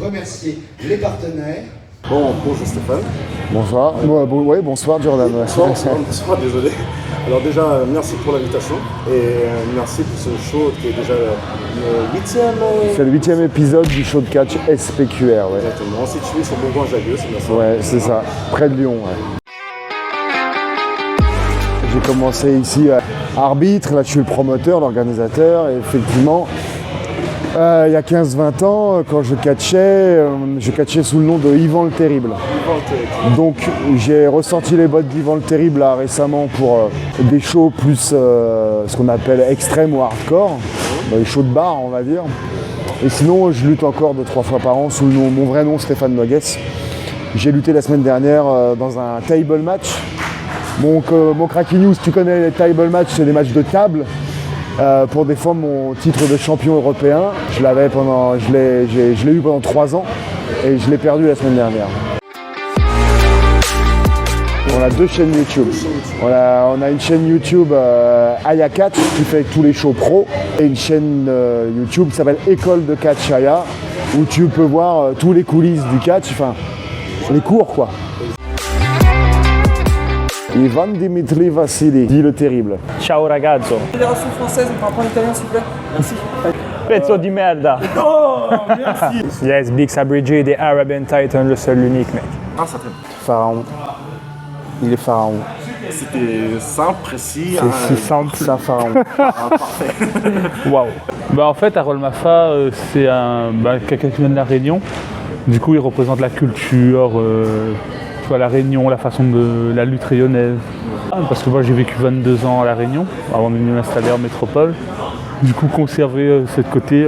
remercier les partenaires. Bonjour Stéphane. Bonsoir. Bonsoir Jordan. Bonsoir, désolé. Alors déjà, merci pour l'invitation et merci pour ce show qui est déjà le 8e... C'est le 8e épisode du show de catch SPQR. Ouais. Exactement, situé sur Bourgoin-Jallieu, c'est bien ça. Ouais, c'est ça, près de Lyon. Ouais. J'ai commencé ici à arbitre, là je suis le promoteur, l'organisateur, et effectivement, il y a 15-20 ans, quand je catchais sous le nom de Yvan le Terrible. Donc j'ai ressorti les bottes d'Yvan le Terrible là, récemment pour des shows plus ce qu'on appelle extrême ou hardcore, des shows de bar on va dire. Et sinon je lutte encore 2-3 fois par an sous le nom, mon vrai nom Stéphane Nogues. J'ai lutté la semaine dernière dans un table match. Mon Cracky News, tu connais les table match, c'est des matchs de table. Pour défendre mon titre de champion européen. Je l'ai eu pendant 3 ans et je l'ai perdu la semaine dernière. On a 2 chaînes YouTube. On a une chaîne YouTube Aya Catch qui fait tous les shows pro et une chaîne YouTube qui s'appelle École de Catch Aya où tu peux voir tous les coulisses du catch, enfin les cours quoi. Ivan Dimitri Vassili, dit le terrible. Ciao ragazzo. Fédération française, on peut apprendre l'italien s'il vous plaît? Merci. Pezzo di merda. Oh, merci. Yes, Big Sabrigi, the Arabian Titan, le seul, l'unique mec. Ah, ça fait. Pharaon. Il est pharaon. C'était simple, précis. C'est simple. C'est un pharaon. Parfait. Waouh. Bah en fait, Harold Maffa, c'est quelqu'un qui vient de La Réunion. Du coup, il représente la culture, la Réunion, la façon de la lutte rayonnaise. Parce que moi, j'ai vécu 22 ans à La Réunion, avant de venir m'installer en métropole. Du coup, conserver ce côté,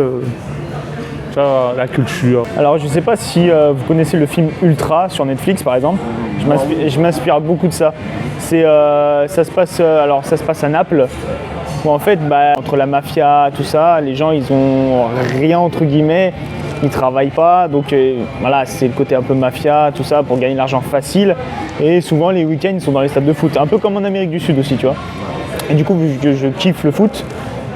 la culture. Alors, je sais pas si vous connaissez le film Ultra sur Netflix, par exemple. Je m'inspire beaucoup de ça. Ça se passe à Naples. Où en fait, entre la mafia, tout ça, les gens, ils ont rien entre guillemets. Ils travaillent pas, donc voilà, c'est le côté un peu mafia, tout ça, pour gagner de l'argent facile. Et souvent, les week-ends, ils sont dans les stades de foot, un peu comme en Amérique du Sud aussi, tu vois. Et du coup, vu que je kiffe le foot,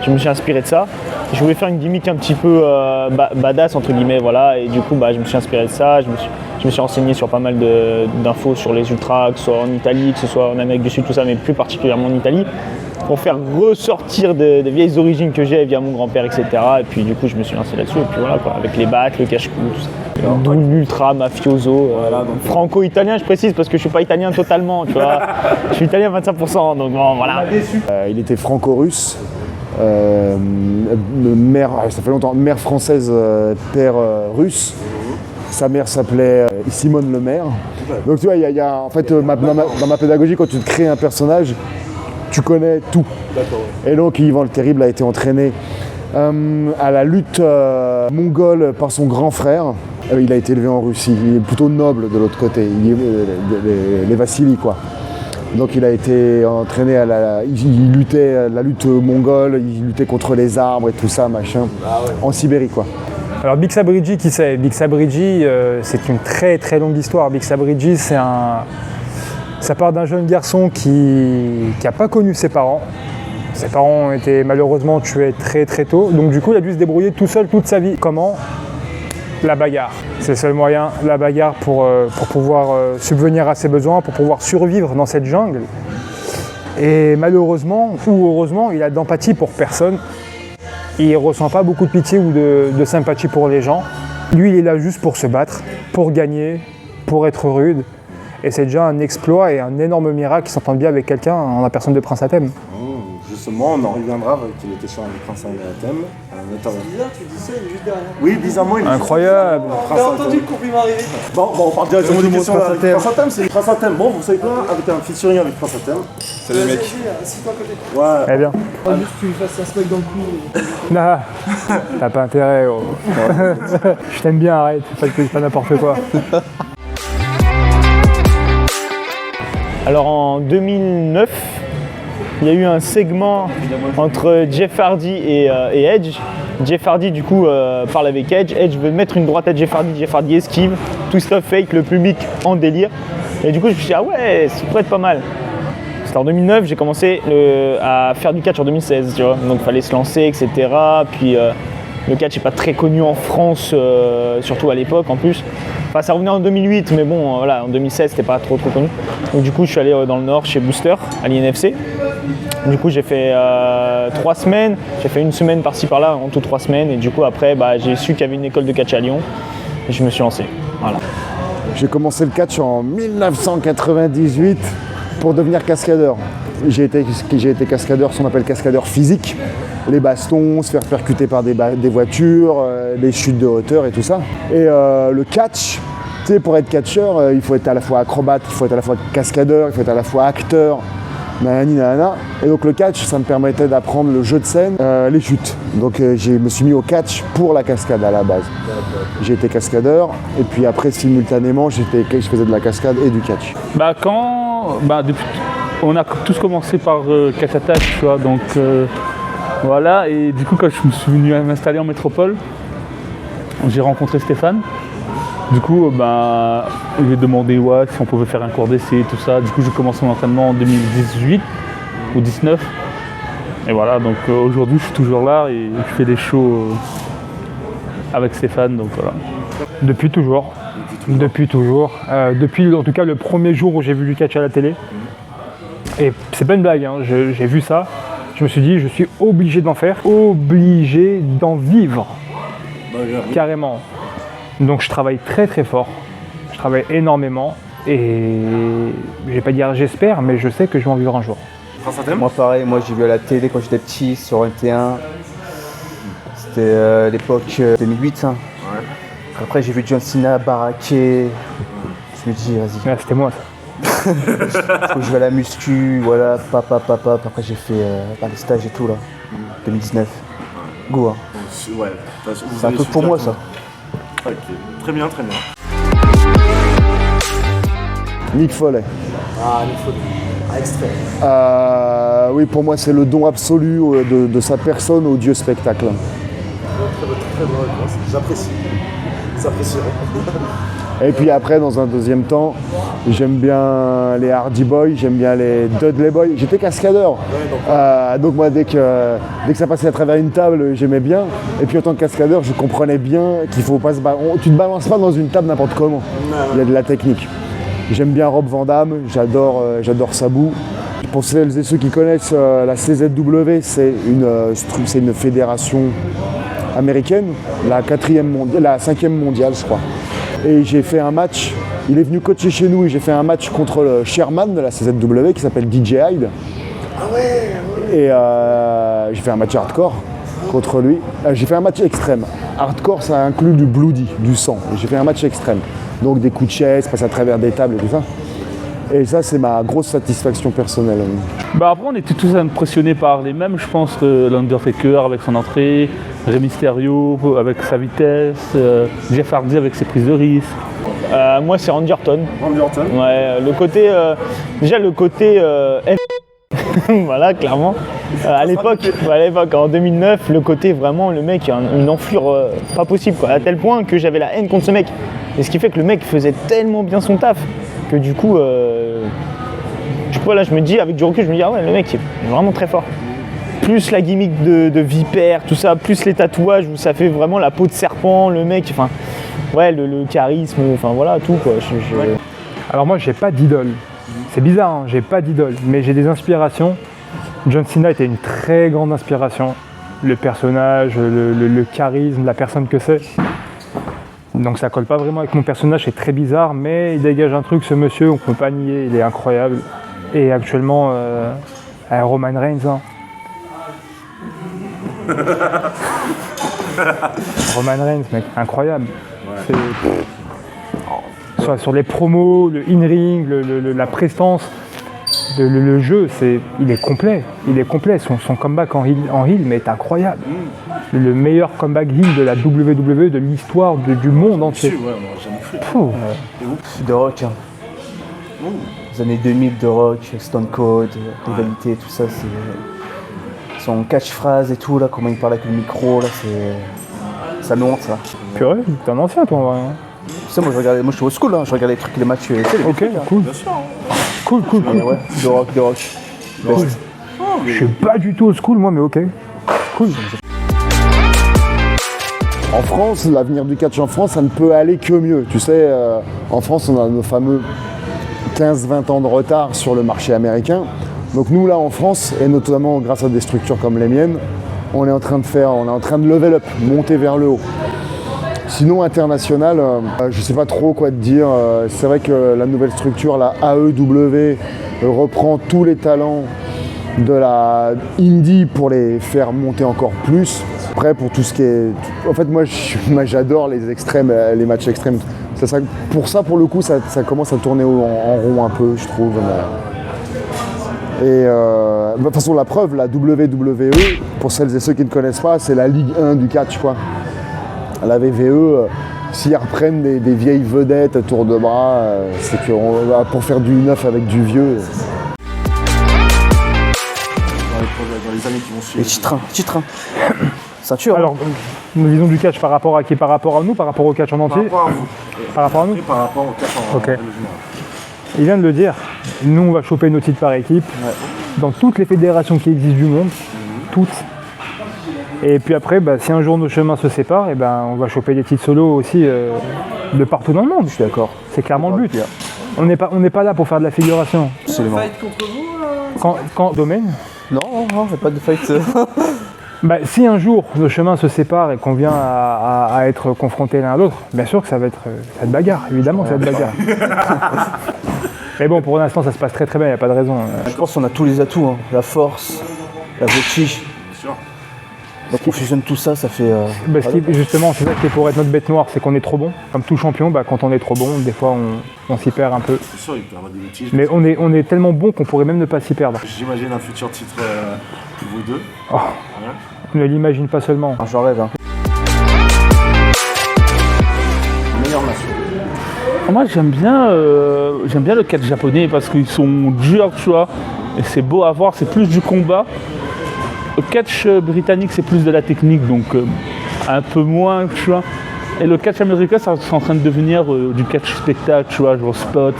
je me suis inspiré de ça. Je voulais faire une gimmick un petit peu badass, entre guillemets, voilà. Et du coup, je me suis inspiré de ça. Je me suis renseigné sur pas mal d'infos sur les ultras, que ce soit en Italie, que ce soit en Amérique du Sud, tout ça, mais plus particulièrement en Italie, pour faire ressortir des vieilles origines que j'ai via mon grand-père, etc. Et puis du coup, je me suis lancé là-dessus, et puis voilà, quoi, avec les battes, le cache-cou, tout ça. D'où l'ultra mafioso, franco-italien, je précise, parce que je suis pas italien totalement, tu vois. Je suis italien à 25%, donc bon, voilà. Il était franco-russe, ça fait longtemps, mère française, père russe. Sa mère s'appelait Simone Le Maire. Donc tu vois, il y a en fait, dans ma pédagogie, quand tu te crées un personnage, tu connais tout. Et donc Yvan le Terrible a été entraîné à la lutte mongole par son grand frère. Il a été élevé en Russie, il est plutôt noble de l'autre côté, les Vassili quoi. Donc il a été entraîné il luttait la lutte mongole, il luttait contre les arbres et tout ça, machin, en Sibérie quoi. Alors Big Sabrigi, qui c'est? Big Sabrigi, c'est une très très longue histoire. Big Sabrigi, ça part d'un jeune garçon qui n'a pas connu ses parents. Ses parents ont été malheureusement tués très très tôt, donc du coup il a dû se débrouiller tout seul toute sa vie. Comment? La bagarre. C'est le seul moyen, la bagarre pour pouvoir subvenir à ses besoins, pour pouvoir survivre dans cette jungle. Et malheureusement, ou heureusement, il a d'empathie pour personne. Il ne ressent pas beaucoup de pitié ou de sympathie pour les gens. Lui, il est là juste pour se battre, pour gagner, pour être rude. Et c'est déjà un exploit et un énorme miracle qu'il s'entende bien avec quelqu'un en la personne de Prince Athème. Justement, on en reviendra avec les questions avec Prince Athème. C'est bizarre, tu dis ça juste derrière. Oui, bizarrement, il est Incroyable. J'ai entendu le compliment arriver. Bon, on part directement des questions avec Prince Athème. C'est Prince Athème. Bon, vous savez quoi, avec un featuring avec Prince Athème. Salut mec. Assis-toi à côté. Ouais. Eh bien. Juste que tu lui fasses un smack dans le cou. Nah, t'as pas intérêt. Oh. Je t'aime bien, arrête, fais pas n'importe quoi. Alors en 2009, il y a eu un segment entre Jeff Hardy et Edge. Jeff Hardy du coup parle avec Edge. Edge veut mettre une droite à Jeff Hardy esquive. Tout stuff fake, le public en délire. Et du coup je me suis dit ah ouais, ça pourrait être pas mal. C'était en 2009, j'ai commencé à faire du catch en 2016, tu vois. Donc il fallait se lancer, etc. Puis Le catch n'est pas très connu en France, surtout à l'époque en plus. Enfin, ça revenait en 2008, mais bon, voilà, en 2016, c'était pas trop connu. Donc du coup, je suis allé dans le Nord chez Booster, à l'INFC. Du coup, j'ai fait 3 semaines. J'ai fait 1 semaine par-ci par-là, en tout 3 semaines. Et du coup, après, j'ai su qu'il y avait une école de catch à Lyon. Et je me suis lancé. Voilà. J'ai commencé le catch en 1998 pour devenir cascadeur. J'ai été cascadeur, ce qu'on appelle cascadeur physique. Les bastons, se faire percuter par des voitures, les chutes de hauteur et tout ça. Et le catch, tu sais, pour être catcheur, il faut être à la fois acrobate, il faut être à la fois cascadeur, il faut être à la fois acteur, nanani nanana. Et donc le catch, ça me permettait d'apprendre le jeu de scène, les chutes. Donc je me suis mis au catch pour la cascade à la base. J'ai été cascadeur et puis après simultanément, je faisais de la cascade et du catch. On a tous commencé par catch attack, tu vois, donc voilà. Et du coup, quand je me suis venu m'installer en métropole, j'ai rencontré Stéphane. Du coup, je lui ai demandé si on pouvait faire un cours d'essai et tout ça. Du coup, j'ai commencé mon entraînement en 2018 ou 2019. Et voilà, donc aujourd'hui, je suis toujours là et je fais des shows avec Stéphane, donc voilà. Depuis toujours. Depuis en tout cas le premier jour où j'ai vu du catch à la télé. Et c'est pas une blague, hein. J'ai vu ça. Je me suis dit, je suis obligé d'en faire, obligé d'en vivre. Carrément. Donc je travaille très très fort. Je travaille énormément. Et je vais pas dire j'espère, mais je sais que je vais en vivre un jour. Moi pareil, j'ai vu à la télé quand j'étais petit sur NT1. C'était l'époque 2008. Hein. Ouais. Après j'ai vu John Cena baraquer. Je me dis vas-y. Ah, c'était moi ça. Je vais à la muscu, voilà, après j'ai fait les stages et tout là. 2019. Go hein. Ouais, c'est un truc pour moi ça. Ok, très bien, très bien. Nick Foley. Ah, Nick Foley. Extrait. Oui, pour moi, c'est le don absolu de sa personne au dieu spectacle. Très bonne réponse, j'apprécie. J'apprécierais. Et puis après, dans un deuxième temps, j'aime bien les Hardy Boys, j'aime bien les Dudley Boys. J'étais cascadeur. Donc moi, dès que ça passait à travers une table, j'aimais bien. Et puis en tant que cascadeur, je comprenais bien qu'il faut pas tu ne balances pas dans une table n'importe comment. Il y a de la technique. J'aime bien Rob Van Damme, j'adore Sabu. Pour celles et ceux qui connaissent la CZW, c'est une fédération américaine, la 5e mondiale, je crois. Et j'ai fait un match, il est venu coacher chez nous et j'ai fait un match contre le chairman de la CZW qui s'appelle DJ Hyde. Ah ouais. Et j'ai fait un match hardcore contre lui. J'ai fait un match extrême. Hardcore, ça inclut du bloody, du sang. Et j'ai fait un match extrême. Donc des coups de chaise, passer à travers des tables et tout ça. Et ça, c'est ma grosse satisfaction personnelle. Après, on était tous impressionnés par les mêmes, je pense, l'Undertaker avec son entrée, Rey Mysterio avec sa vitesse, Jeff Hardy avec ses prises de risque. Moi, c'est Randy Orton. Randy Orton. Ouais, le côté voilà, clairement. À l'époque, en 2009, le côté vraiment, le mec a une enflure pas possible, quoi, à tel point que j'avais la haine contre ce mec. Et ce qui fait que le mec faisait tellement bien son taf que du coup, là, je me dis, avec du recul, je me dis, ah ouais, le mec est vraiment très fort. Plus la gimmick de vipère, tout ça, plus les tatouages où ça fait vraiment la peau de serpent, le mec, enfin, ouais, le charisme, enfin voilà, tout quoi. Alors moi, j'ai pas d'idole. C'est bizarre, hein, j'ai pas d'idole, mais j'ai des inspirations. John Cena était une très grande inspiration. Le personnage, le charisme, la personne que c'est. Donc ça colle pas vraiment avec mon personnage, c'est très bizarre, mais il dégage un truc, ce monsieur, on peut pas nier, il est incroyable. Et actuellement, Roman Reigns. Hein. Roman Reigns, mec, incroyable. Ouais. Sur les promos, le in-ring, la prestance, le jeu, il est complet. Son comeback en heel, mais est incroyable. Le meilleur comeback heel de la WWE, de l'histoire du monde entier. The Rock. Hein. Les années 2000, The Rock, Stone Cold, rivalité, tout ça, c'est son catchphrase et tout, là, comment il parle avec le micro, là, ça me honte, ça. Purée, t'es un ancien, toi, en vrai. Tu sais, moi je suis au school, hein, je regardais les matchs, les ok, trucs, cool. Bien sûr. Cool. Ouais, The Rock. Cool. Je suis pas du tout au school, moi, mais ok. Cool. En France, l'avenir du catch en France, ça ne peut aller que mieux. Tu sais, en France, on a nos fameux 15-20 ans de retard sur le marché américain. Donc nous, là, en France, et notamment grâce à des structures comme les miennes, on est en train de level up, monter vers le haut. Sinon, international, je ne sais pas trop quoi te dire. C'est vrai que la nouvelle structure, la AEW, reprend tous les talents de la indie pour les faire monter encore plus. Après, pour tout ce qui est... En fait, moi, j'adore les extrêmes, les matchs extrêmes. Pour le coup, ça commence à tourner en rond un peu, je trouve. Et de toute façon, la preuve, la WWE, pour celles et ceux qui ne connaissent pas, c'est la Ligue 1 du catch, quoi. La VVE, s'ils reprennent des vieilles vedettes à tour de bras, c'est pour faire du neuf avec du vieux. Dans les années qui vont suivre. Les petits trains. Ceinture. Alors, nous visons du catch par rapport à qui? Par rapport à nous, par rapport au catch en entier? Par rapport à vous. Par rapport à nous? Et par rapport au catch en Ok. général. Il vient de le dire, nous on va choper nos titres par équipe, dans toutes les fédérations qui existent du monde, toutes. Et puis après, si un jour nos chemins se séparent, on va choper des titres solo aussi de partout dans le monde. Je suis d'accord. C'est clairement le but. On n'est pas là pour faire de la figuration. Absolument. Fight contre vous Quand domaine, Non, j'ai pas de fight. si un jour nos chemins se séparent et qu'on vient à être confrontés l'un à l'autre, bien sûr que ça va être bagarre, évidemment que ça va être bagarre. Mais bon, pour l'instant ça se passe très très bien, il n'y a pas de raison. Je pense qu'on a tous les atouts, hein. La force, la voltige. Donc on fusionne tout ça, ça fait... Justement, c'est ça qui est pour être notre bête noire, c'est qu'on est trop bon. Comme tout champion, quand on est trop bon, des fois on s'y perd un peu. C'est sûr, il peut y avoir des litiges. Mais on est tellement bon qu'on pourrait même ne pas s'y perdre. J'imagine un futur titre vous deux. Oh, ne l'imagine pas seulement. J'en rêve. Hein. Meilleure nation. Moi j'aime bien le catch japonais parce qu'ils sont durs, tu vois, et c'est beau à voir, c'est plus du combat. Le catch britannique c'est plus de la technique, donc un peu moins, tu vois. Et le catch américain c'est en train de devenir du catch spectacle, tu vois, genre spot.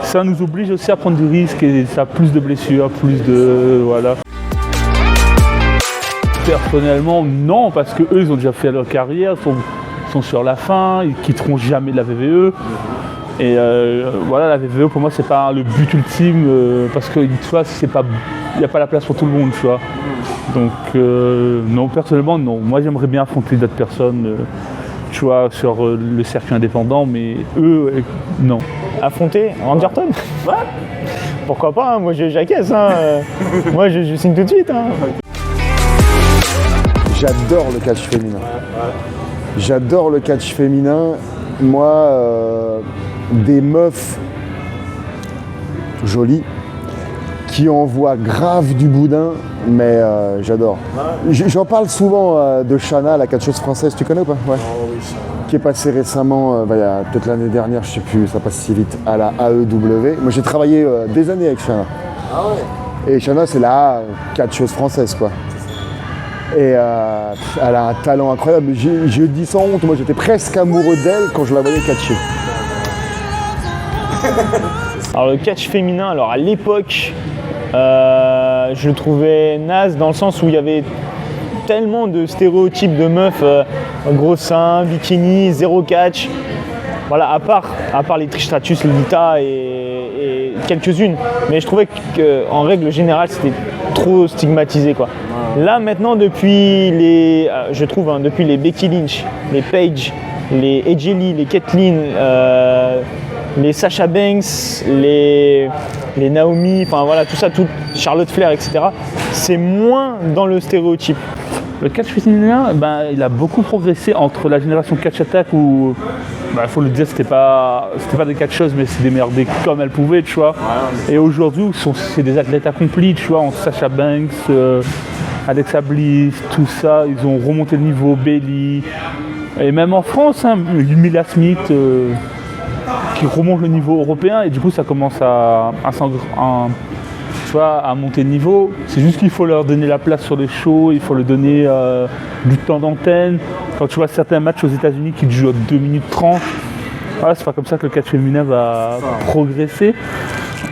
Ça nous oblige aussi à prendre du risque et ça a plus de blessures, plus de... voilà. Personnellement non, parce que eux ils ont déjà fait leur carrière, sont sur la fin, ils quitteront jamais la VVE. Et voilà, la VVE pour moi c'est pas le but ultime parce que tu vois, il n'y a pas la place pour tout le monde, tu vois. Donc non, personnellement non. Moi j'aimerais bien affronter d'autres personnes, tu vois, sur le circuit indépendant, mais eux, non. Affronter Randy Orton? Ouais. Pourquoi pas, hein, moi j'acquiesce, hein. Moi je signe tout de suite. Hein. J'adore le catch féminin. J'adore le catch féminin. Moi, des meufs jolies qui envoient grave du boudin, mais j'adore. J'en parle souvent de Shanna, la catcheuse française. Tu connais ou pas? Ouais. Qui est passée récemment, il y a peut-être l'année dernière, je sais plus, ça passe si vite, à la AEW. Moi j'ai travaillé des années avec Shanna. Ah ouais. Et Shanna c'est la catcheuse française, quoi. Et elle a un talent incroyable. Je dis sans honte, moi j'étais presque amoureux d'elle quand je la voyais catcher. Alors le catch féminin, alors à l'époque, je le trouvais naze dans le sens où il y avait tellement de stéréotypes de meufs, gros seins, bikini, zéro catch. Voilà, à part les Trish Stratus, les Lita et quelques-unes. Mais je trouvais qu'en règle générale, c'était trop stigmatisé, quoi. Là maintenant, depuis les Becky Lynch, les Paige, les AJ Lee, les Kathleen, les Sasha Banks, les Naomi, enfin voilà, tout ça, Charlotte Flair, etc. C'est moins dans le stéréotype. Le catch féminin, il a beaucoup progressé entre la génération catch attack où, faut le dire, c'était pas des catcheuses, mais c'est des merdées comme elles pouvaient, tu vois. Et aujourd'hui, c'est des athlètes accomplis, tu vois, entre Sasha Banks, Alexa Bliss, tout ça, ils ont remonté le niveau, Bayley, et même en France, Mila Smith, qui remonte le niveau européen, et du coup ça commence à monter le niveau. C'est juste qu'il faut leur donner la place sur les shows, il faut leur donner du temps d'antenne. Quand tu vois certains matchs aux États-Unis qui durent 2 minutes 30, voilà, c'est pas comme ça que le catch féminin va progresser.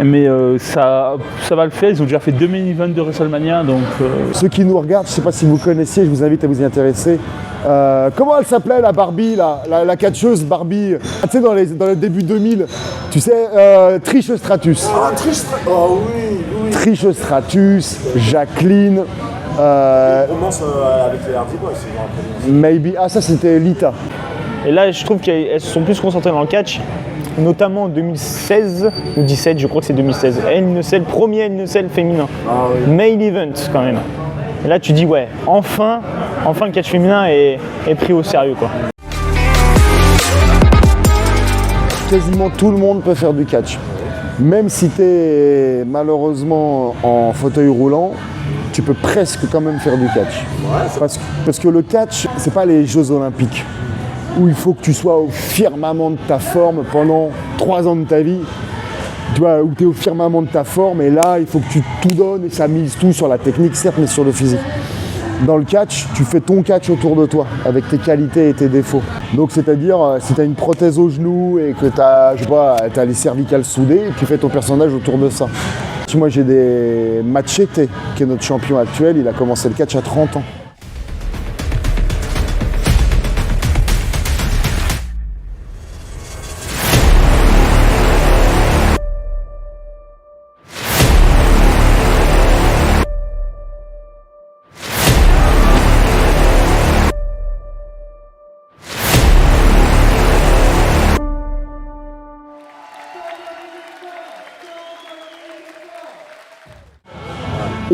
Mais ça va le faire, ils ont déjà fait 2 main events de WrestleMania, donc... Ceux qui nous regardent, je ne sais pas si vous connaissiez, je vous invite à vous y intéresser. Comment elle s'appelait la Barbie, la catcheuse Barbie, tu sais, dans le début 2000, tu sais, Trish Stratus. Ah, Trish, oh oui, oui. Trish Stratus, Jacqueline, Romance avec les Hardy Boys, c'est vraiment maybe, ah ça c'était Lita. Et là, je trouve qu'elles se sont plus concentrées dans le catch, notamment en 2016 ou 17, je crois que c'est 2016. Hell in a Cell, premier Hell in a Cell féminin. Ah oui. Main event quand même. Et là, tu dis ouais, enfin le catch féminin est pris au sérieux quoi. Quasiment tout le monde peut faire du catch. Même si tu es malheureusement en fauteuil roulant, tu peux presque quand même faire du catch. Parce que le catch, c'est pas les Jeux Olympiques où il faut que tu sois au firmament de ta forme pendant 3 ans de ta vie. Tu vois, où tu es au firmament de ta forme et là, il faut que tu tout donnes et ça mise tout sur la technique, certes, mais sur le physique. Dans le catch, tu fais ton catch autour de toi, avec tes qualités et tes défauts. Donc c'est-à-dire, si tu as une prothèse au genou et que tu as les cervicales soudées, tu fais ton personnage autour de ça. Moi j'ai des Machete, qui est notre champion actuel, il a commencé le catch à 30 ans.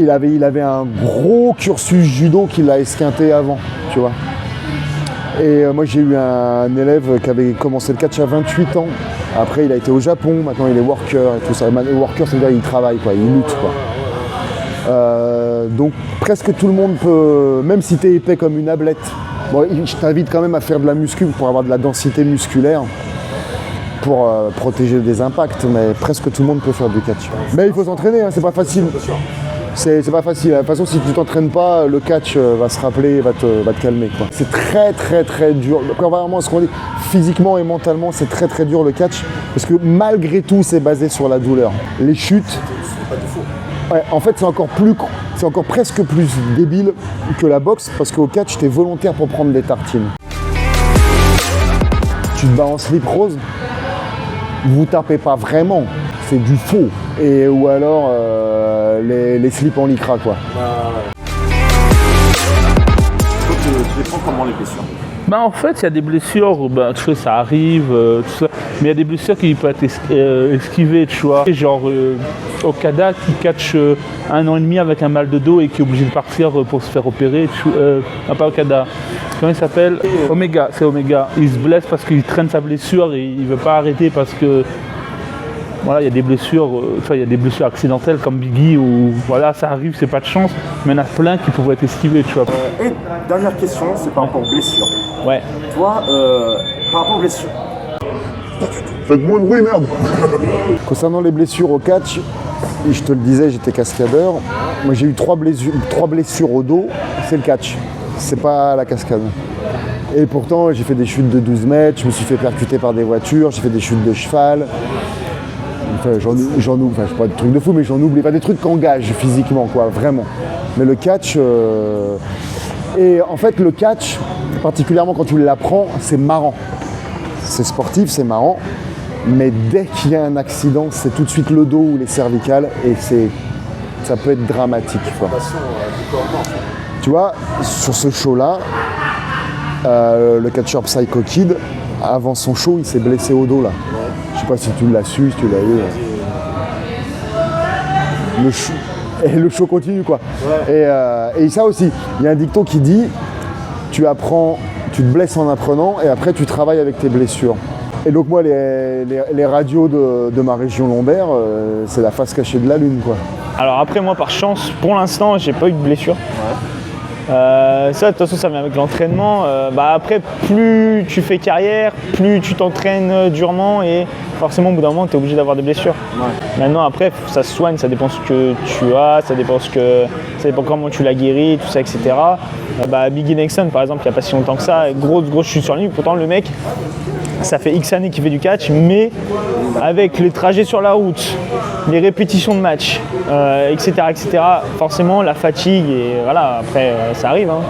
Il avait un gros cursus judo qui l'a esquinté avant, tu vois. Et moi j'ai eu un élève qui avait commencé le catch à 28 ans. Après il a été au Japon, maintenant il est worker et tout ça. Worker, c'est-à-dire il travaille, quoi, il lutte, quoi. Donc presque tout le monde peut, même si tu es épais comme une ablette. Bon, je t'invite quand même à faire de la muscu pour avoir de la densité musculaire, pour protéger des impacts, mais presque tout le monde peut faire du catch. Mais il faut s'entraîner, hein, c'est pas facile. C'est pas facile. De toute façon, si tu t'entraînes pas, le catch va se rappeler, va te calmer, quoi. C'est très très très dur. Contrairement à ce qu'on dit, physiquement et mentalement, c'est très très dur le catch. Parce que malgré tout, c'est basé sur la douleur. Les chutes, ouais, en fait, c'est encore presque plus débile que la boxe. Parce qu'au catch, tu es volontaire pour prendre des tartines. Tu te bats en slip rose, vous tapez pas vraiment. C'est du faux. Ou alors les slips en lycra, quoi. Tu les prends comment les blessures? Bah en fait, il y a des blessures, bah, tu sais, ça arrive, tout ça, mais il y a des blessures qui peuvent être esquivées, tu vois. Genre Okada qui catch 1 an et demi avec un mal de dos et qui est obligé de partir pour se faire opérer. Non, pas Okada. Comment il s'appelle? Omega, c'est Omega. Il se blesse parce qu'il traîne sa blessure et il ne veut pas arrêter parce que voilà, il y a des blessures, il y a des blessures accidentelles comme Biggie où voilà, ça arrive, c'est pas de chance, mais il y en a plein qui pourraient être esquivés, tu vois. Et dernière question, c'est par rapport aux blessures. Ouais. Toi, par rapport aux blessures. Faites moins de bruit, merde. Concernant les blessures au catch, je te le disais, j'étais cascadeur. Moi j'ai eu 3 blessures au dos, c'est le catch, c'est pas la cascade. Et pourtant j'ai fait des chutes de 12 mètres, je me suis fait percuter par des voitures, j'ai fait des chutes de cheval. Enfin, j'en oublie, enfin, je sais pas des trucs de fou, mais j'en oublie pas des trucs qui engagent physiquement, quoi, vraiment. Mais le catch, et en fait le catch, particulièrement quand tu l'apprends, c'est marrant. C'est sportif, c'est marrant, mais dès qu'il y a un accident, c'est tout de suite le dos ou les cervicales, et ça peut être dramatique, quoi. Tu vois, sur ce show-là, le catcheur Psycho Kid, avant son show, il s'est blessé au dos, là. Je sais pas si tu l'as su, si tu l'as eu. Et le show continue, quoi. Ouais. Et ça aussi, il y a un dicton qui dit tu te blesses en apprenant et après tu travailles avec tes blessures. Et donc moi, les radios de ma région lombaire, c'est la face cachée de la lune, quoi. Alors après, moi, par chance, pour l'instant, j'ai pas eu de blessure. Ouais. Ça, de toute façon, ça vient avec l'entraînement. Après, plus tu fais carrière, plus tu t'entraînes durement et forcément, au bout d'un moment, tu es obligé d'avoir des blessures. Ouais. Maintenant, après, ça se soigne, ça dépend ce que tu as, ça dépend comment tu l'as guéri, tout ça, etc. Biggie Nixon, par exemple, il n'y a pas si longtemps que ça, grosse chute sur la ligne. Pourtant, le mec, ça fait X années qu'il fait du catch, mais avec les trajets sur la route, les répétitions de match, etc., etc., forcément la fatigue et voilà, après ça arrive. Hein.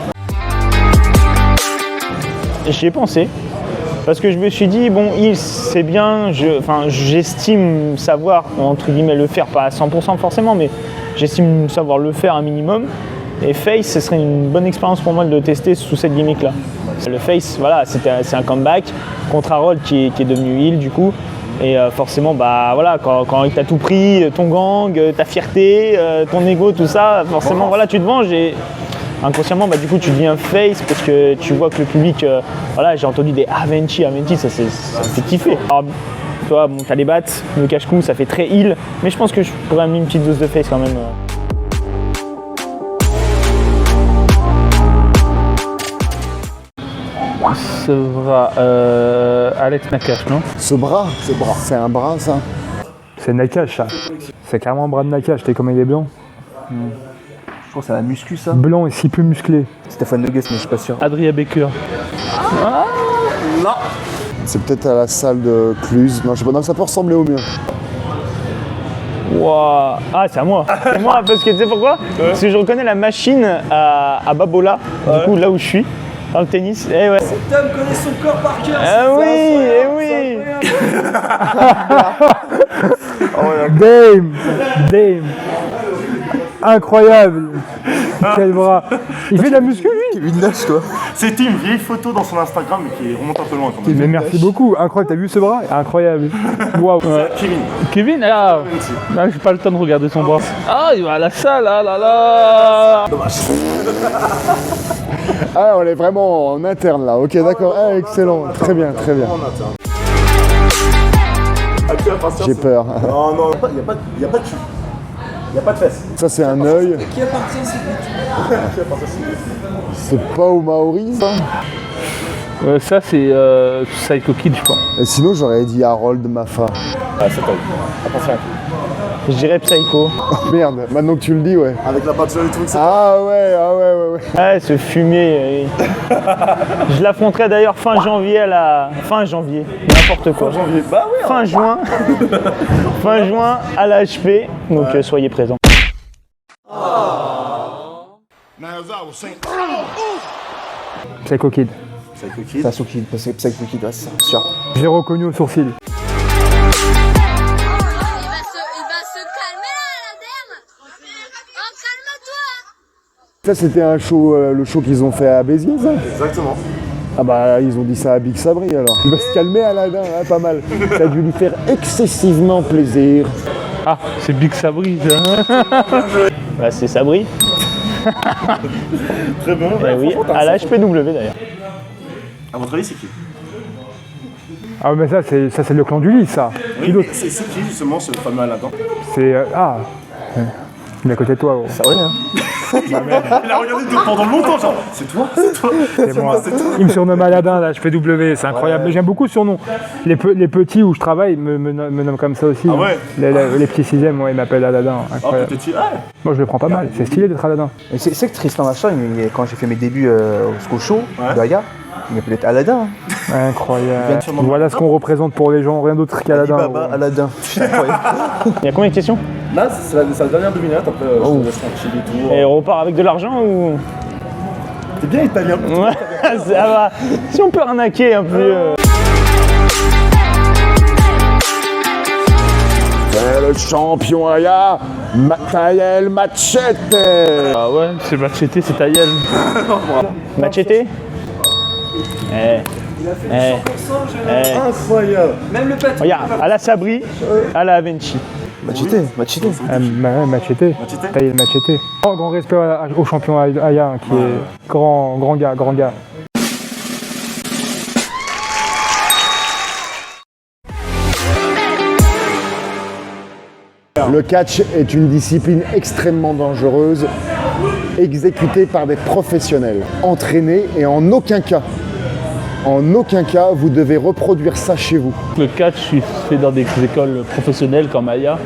J'y ai pensé. Parce que je me suis dit, bon, c'est bien, j'estime savoir, entre guillemets, le faire, pas à 100% forcément, mais j'estime savoir le faire un minimum. Et Face, ce serait une bonne expérience pour moi de le tester sous cette gimmick-là. Le Face, voilà, c'est un comeback contre Harold qui est devenu heel du coup. Et forcément, bah voilà, quand il t'a tout pris, ton gang, ta fierté, ton ego, tout ça, forcément, voilà, tu te venges et inconsciemment, bah, du coup, tu deviens face parce que tu vois que le public, voilà, j'ai entendu des Aventi, ça fait kiffer. Alors, toi, bon, t'as les battes, le cache-cou, ça fait très heel, mais je pense que je pourrais amener une petite dose de face quand même. Ce bras, Alex Nakash, non? Ce bras, c'est un bras ça. C'est Nakash, ça. C'est clairement un bras de Nakash, t'es comme il est blanc. Je crois que c'est un muscu ça. Blanc et si peu musclé. Stéphane Nogues, mais je suis pas sûr. Adria Baker. C'est peut-être à la salle de Cluse. Non, je sais pas, non, ça peut ressembler au mien. Wow. Ah, c'est à moi. C'est moi, parce que tu sais pourquoi? Parce que je reconnais la machine à Babola, du coup, là où je suis, dans le tennis. Eh ouais. Cet homme connaît son corps par cœur. Ah oui, eh oui. Dame. Incroyable. Quel bras. Il fait de la muscu lui. Kevin Nash, toi. C'était une vieille photo dans son Instagram, mais qui remonte un peu loin quand même. Mais merci beaucoup. Incroyable. T'as vu ce bras? Incroyable. Waouh. Kevin, ah, j'ai pas le temps de regarder son bras. Ah, il va à la salle, ah là là. Ah, on est vraiment en interne là. Ok, d'accord. Ah, excellent. Très bien, très bien. J'ai peur. Non, il n'y a pas de cul. Il n'y a pas de fesses. Ça, c'est un œil. Qui appartient à cette C'est pas au Maori, ça? Ça, c'est Psycho Kid, je pense. Et sinon, j'aurais dit Harold Mafa. Ah, c'est pas attention. Je dirais Psycho. Oh, merde, maintenant que tu le dis, ouais. Avec la peinture et tout, c'est Ah ouais. Ah, ce fumier. Je l'affronterai d'ailleurs fin janvier, n'importe quoi. Bah oui, Fin juin. Fin juin à la HP. Donc soyez présents. Psycho Kid. Psycho Kid, Psycho Kid, ouais, c'est sûr. J'ai reconnu au sourcil. Il va se calmer là, la dame. Oh, calme-toi. Ça, c'était un show, le show qu'ils ont fait à Béziers, ça? exactement. Ah bah, ils ont dit ça à Big Sabri, alors. Il va se calmer, Aladdin, hein, pas mal. Ça a dû lui faire excessivement plaisir. Ah, c'est Big Sabri, ça. Bah, c'est Sabri. Très bon. Eh oui, à la HPW d'ailleurs. À votre avis, c'est qui? Ah mais ça c'est le clan du lit ça. Oui, mais c'est qui justement ce fameux Aladdin? C'est il est à côté de toi. Gros. C'est vrai, hein. Il a regardé pendant longtemps, genre, c'est toi. C'est moi. Il me surnomme Aladdin, là, je fais W, c'est incroyable. Mais j'aime beaucoup ce surnom. Les petits où je travaille me nomment comme ça aussi. Ah ouais? Les petits sixièmes, ouais, ils m'appellent Aladdin. Oh, Incroyable. peut-être. Moi, je le prends pas mal. C'est stylé d'être Aladdin. Mais c'est que Tristan Machin, quand j'ai fait mes débuts au School Show Ouais. de Aya, il m'appelait Aladdin. Incroyable. Bien sûr, Voilà ce qu'on représente pour les gens, rien d'autre qu'Aladdin. Baba, gros. Aladdin. C'est incroyable. Il y a combien de questions? Là, c'est la dernière devinette, après je te laisse tranquille et tout. Et on repart avec de l'argent ou? T'es bien italien. Ouais, ça va. Si on peut arnaquer un peu. C'est le champion Aya, Mathaël Machete. Ah ouais, c'est Machete, c'est ta gueule. Machete? Eh. Incroyable. Même le pâté. Regarde, à la Sabri, à la Aventi. Machete. Machete. Taille le Machete. Grand respect au champion Aya, hein, qui est grand gars. Le catch est une discipline extrêmement dangereuse, exécutée par des professionnels, entraînés et en aucun cas, vous devez reproduire ça chez vous. Le catch se fait dans des écoles professionnelles comme Aya,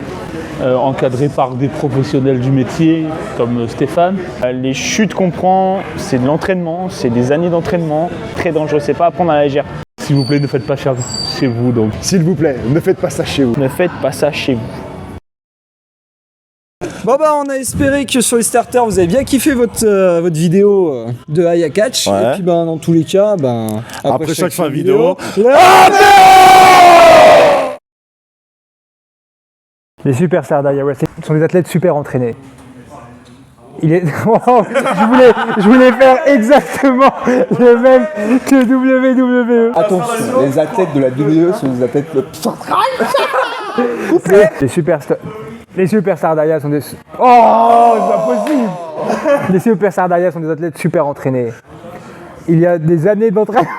encadré par des professionnels du métier comme Stéphane. Les chutes qu'on prend, c'est de l'entraînement, c'est des années d'entraînement, très dangereux, c'est pas à prendre à la légère. S'il vous plaît, ne faites pas chez vous donc. S'il vous plaît, ne faites pas ça chez vous. Ne faites pas ça chez vous. Bon bah on a espéré que sur les starters vous avez bien kiffé votre vidéo de Aya Catch. Ouais. Et puis ben dans tous les cas, Après chaque fin vidéo. Les superstars d'Aya Wrestling sont des athlètes super entraînés. je voulais faire exactement le même que WWE. Attention, les athlètes de la WWE sont des athlètes Les superstars d'Aya sont des... Oh, c'est pas possible. Les superstars d'Aya sont des athlètes super entraînés. Il y a des années d'entraînement.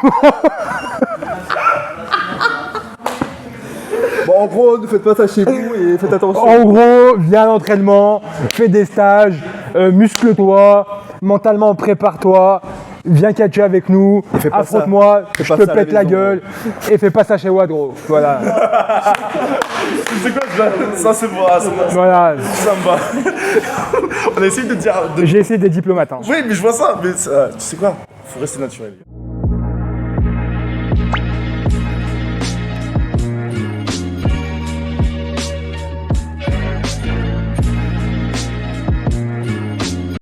Bon, en gros, ne faites pas ça chez vous et faites attention. En gros, viens à l'entraînement, fais des stages, muscle-toi, mentalement prépare-toi, viens catcher avec nous, fais pas affronte-moi, ça. je Fais te pas ça à la pète la maison, gueule, et fais pas ça chez Watt, gros. Voilà. C'est quoi ça c'est moi, Voilà. ça me va. On a essayé de dire. J'ai essayé des diplomates. Hein. Oui, mais je vois ça, mais tu sais quoi, faut rester naturel.